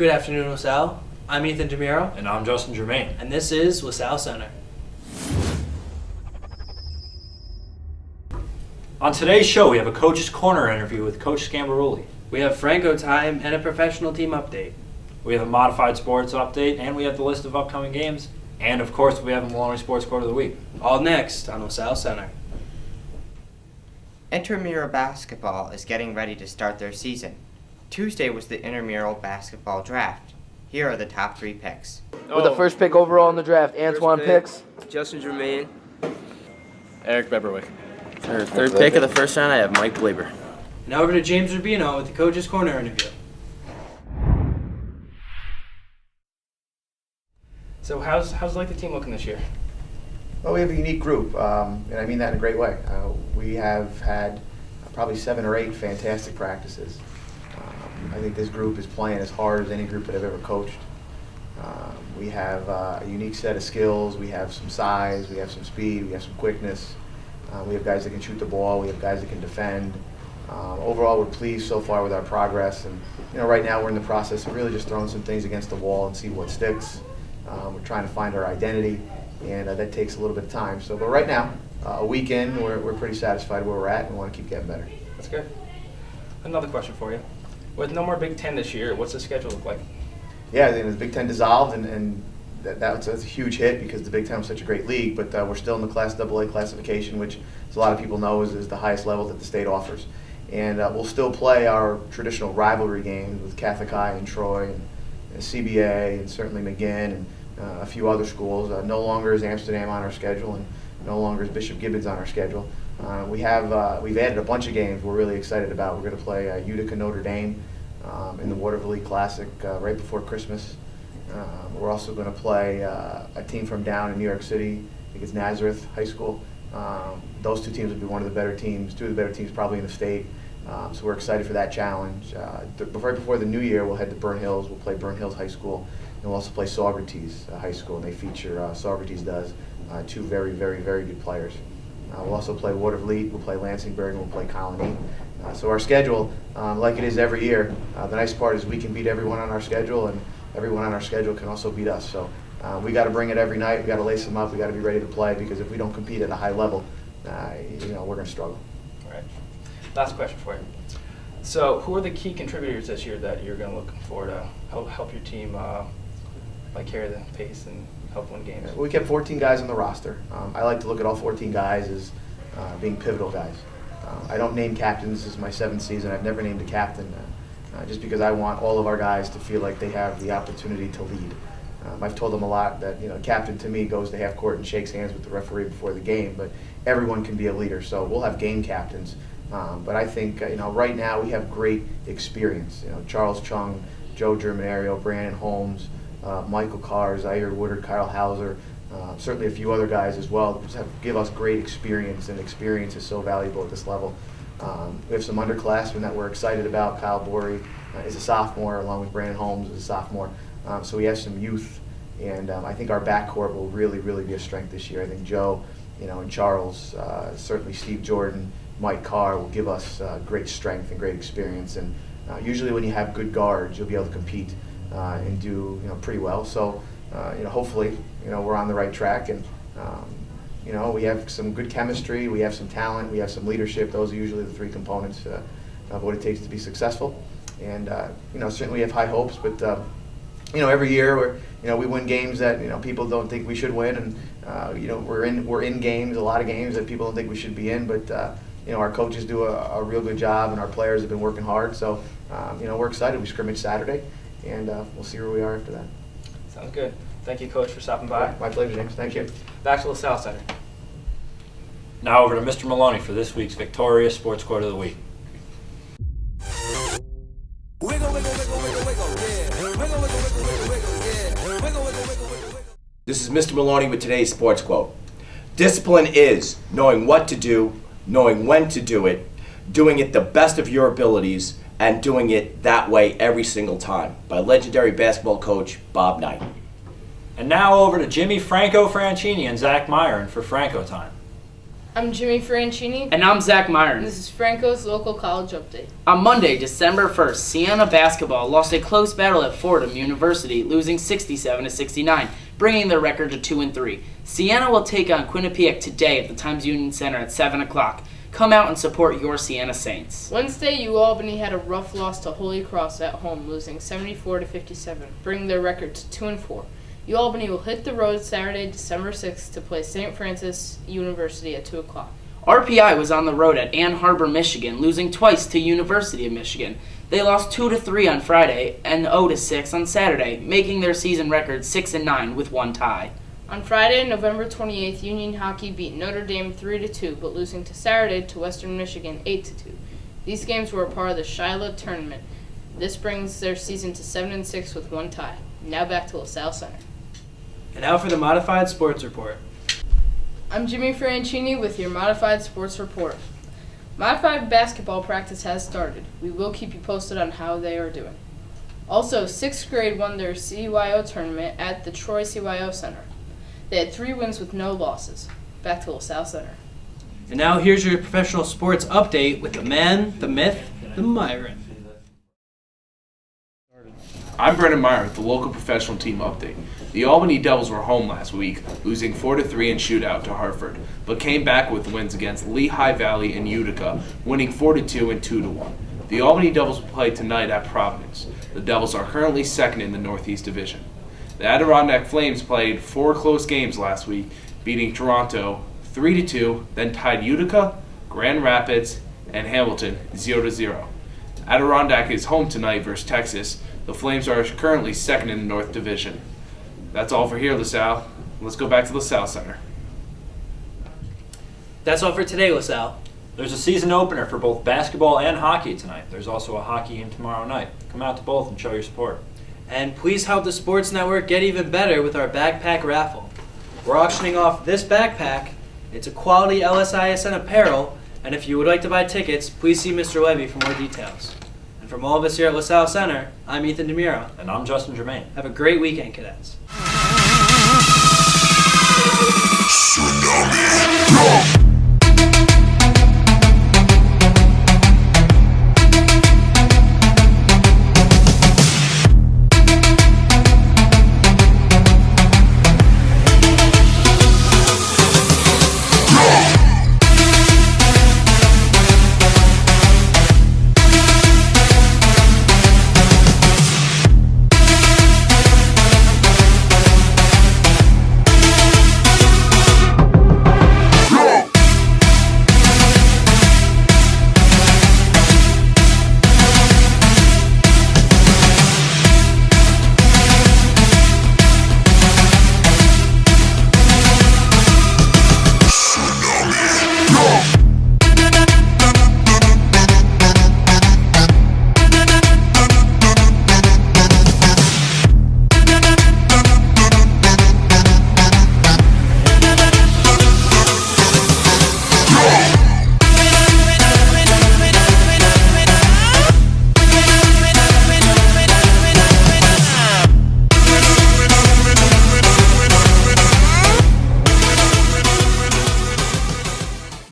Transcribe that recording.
Good afternoon, LaSalle. I'm Ethan DeMiro. And I'm Justin Germain. And this is LaSalle Center. On today's show, we have a Coach's Corner interview with Coach Scambarulli. We have Franco time and a professional team update. We have a modified sports update, and we have the list of upcoming games. And, of course, we have a Maloney Sports Quote of the Week. All next on LaSalle Center. Intramural basketball is getting ready to start their season. Tuesday was the intramural basketball draft. Here are the top 3 picks. With the first pick overall in the draft, Antoine picks Justin Germain. Eric Beberwick. For third pick of the first round, I have Mike Blaber. Now over to James Rubino with the Coach's Corner interview. So how's the team looking this year? Well, we have a unique group, and I mean that in a great way. We have had probably 7 or 8 fantastic practices. I think this group is playing as hard as any group that I've ever coached. We have a unique set of skills. We have some size, we have some speed, we have some quickness. We have guys that can shoot the ball, we have guys that can defend. Overall, we're pleased so far with our progress, and right now we're in the process of really just throwing some things against the wall and see what sticks. We're trying to find our identity, and that takes a little bit of time. But right now, a week in, we're pretty satisfied where we're at and want to keep getting better. That's good. Another question for you. With no more Big Ten this year, what's the schedule look like? Yeah, the Big Ten dissolved, and that's a huge hit because the Big Ten was such a great league, but we're still in the Class AA classification, which, as a lot of people know, is the highest level that the state offers. And we'll still play our traditional rivalry games with Catholic High and Troy and CBA and certainly McGinn and a few other schools. No longer is Amsterdam on our schedule, and no longer is Bishop Gibbons on our schedule. We've added a bunch of games we're really excited about. We're going to play Utica Notre Dame in the Waterville League Classic right before Christmas. We're also going to play a team from down in New York City. I think it's Nazareth High School. Those 2 teams will be one of the better teams, 2 of the better teams probably in the state. So we're excited for that challenge. Right before the new year, we'll head to Burn Hills. We'll play Burn Hills High School. And we'll also play Saugerties High School. And they feature, Saugerties does, 2 very, very, very good players. We'll also play Waterville, we'll play Lansingburg, and we'll play Colony. So our schedule, like it is every year, the nice part is we can beat everyone on our schedule, and everyone on our schedule can also beat us. So we got to bring it every night. We got to lace them up. We got to be ready to play, because if we don't compete at a high level, we're going to struggle. All right. Last question for you. So who are the key contributors this year that you're going to look for to help your team carry the pace and help win games? We kept 14 guys on the roster. I like to look at all 14 guys as being pivotal guys. I don't name captains. This is my 7th season. I've never named a captain just because I want all of our guys to feel like they have the opportunity to lead. I've told them a lot that captain to me goes to half court and shakes hands with the referee before the game, but everyone can be a leader. So we'll have game captains. But I think right now we have great experience. Charles Chung, Joe Germanario, Brandon Holmes, Michael Carr, Zaire Woodard, Kyle Hauser, certainly a few other guys as well, give us great experience, and experience is so valuable at this level. We have some underclassmen that we're excited about. Kyle Borey is a sophomore, along with Brandon Holmes is a sophomore. So we have some youth, and I think our backcourt will really, really be a strength this year. I think Joe, and Charles, certainly Steve Jordan, Mike Carr will give us great strength and great experience. And usually when you have good guards, you'll be able to compete and do pretty well. So hopefully we're on the right track, and we have some good chemistry, we have some talent, we have some leadership. Those are usually the 3 components of what it takes to be successful. And certainly we have high hopes, but every year we win games that people don't think we should win, and we're in games, a lot of games that people don't think we should be in, but our coaches do a real good job, and our players have been working hard. So we're excited. We scrimmage Saturday, and we'll see where we are after that. Sounds good. Thank you, Coach, for stopping by. My pleasure, James. Thank you. Back to LaSalle Center. Now over to Mr. Maloney for this week's Victoria Sports Quote of the Week. This is Mr. Maloney with today's sports quote. Discipline is knowing what to do, knowing when to do it, doing it the best of your abilities, and doing it that way every single time, by legendary basketball coach Bob Knight. And now over to Jimmy Franco Franchini and Zach Myron for Franco Time. I'm Jimmy Franchini. And I'm Zach Myron. This is Franco's Local College Update. On Monday, December 1st, Siena basketball lost a close battle at Fordham University, losing 67-69, bringing their record to 2-3. Siena will take on Quinnipiac today at the Times Union Center at 7 o'clock. Come out and support your Siena Saints. Wednesday, UAlbany had a rough loss to Holy Cross at home, losing 74-57, bringing their record to 2-4. UAlbany will hit the road Saturday, December 6th to play St. Francis University at 2 o'clock. RPI was on the road at Ann Arbor, Michigan, losing twice to University of Michigan. They lost 2-3 on Friday and 0-6 on Saturday, making their season record 6-9 with one tie. On Friday, November 28th, Union Hockey beat Notre Dame 3-2, but losing to Saturday to Western Michigan 8-2. These games were a part of the Shiloh tournament. This brings their season to 7-6 with one tie. Now back to LaSalle Center. And now for the Modified Sports Report. I'm Jimmy Franchini with your Modified Sports Report. Modified basketball practice has started. We will keep you posted on how they are doing. Also, 6th grade won their CYO tournament at the Troy CYO Center. They had 3 wins with no losses. Back to LaSalle Center. And now here's your professional sports update with the man, the myth, the Myron. I'm Brendan Meyer with the local professional team update. The Albany Devils were home last week, losing 4-3 in shootout to Hartford, but came back with wins against Lehigh Valley and Utica, winning 4-2 and 2-1. The Albany Devils will play tonight at Providence. The Devils are currently second in the Northeast Division. The Adirondack Flames played 4 close games last week, beating Toronto 3-2, then tied Utica, Grand Rapids, and Hamilton 0-0. Adirondack is home tonight versus Texas. The Flames are currently second in the North Division. That's all for here, LaSalle. Let's go back to LaSalle Center. That's all for today, LaSalle. There's a season opener for both basketball and hockey tonight. There's also a hockey game tomorrow night. Come out to both and show your support. And please help the Sports Network get even better with our backpack raffle. We're auctioning off this backpack. It's a quality LSISN apparel, and if you would like to buy tickets, please see Mr. Levy for more details. And from all of us here at LaSalle Center, I'm Ethan DeMuro. And I'm Justin Germain. Have a great weekend, cadets. Tsunami.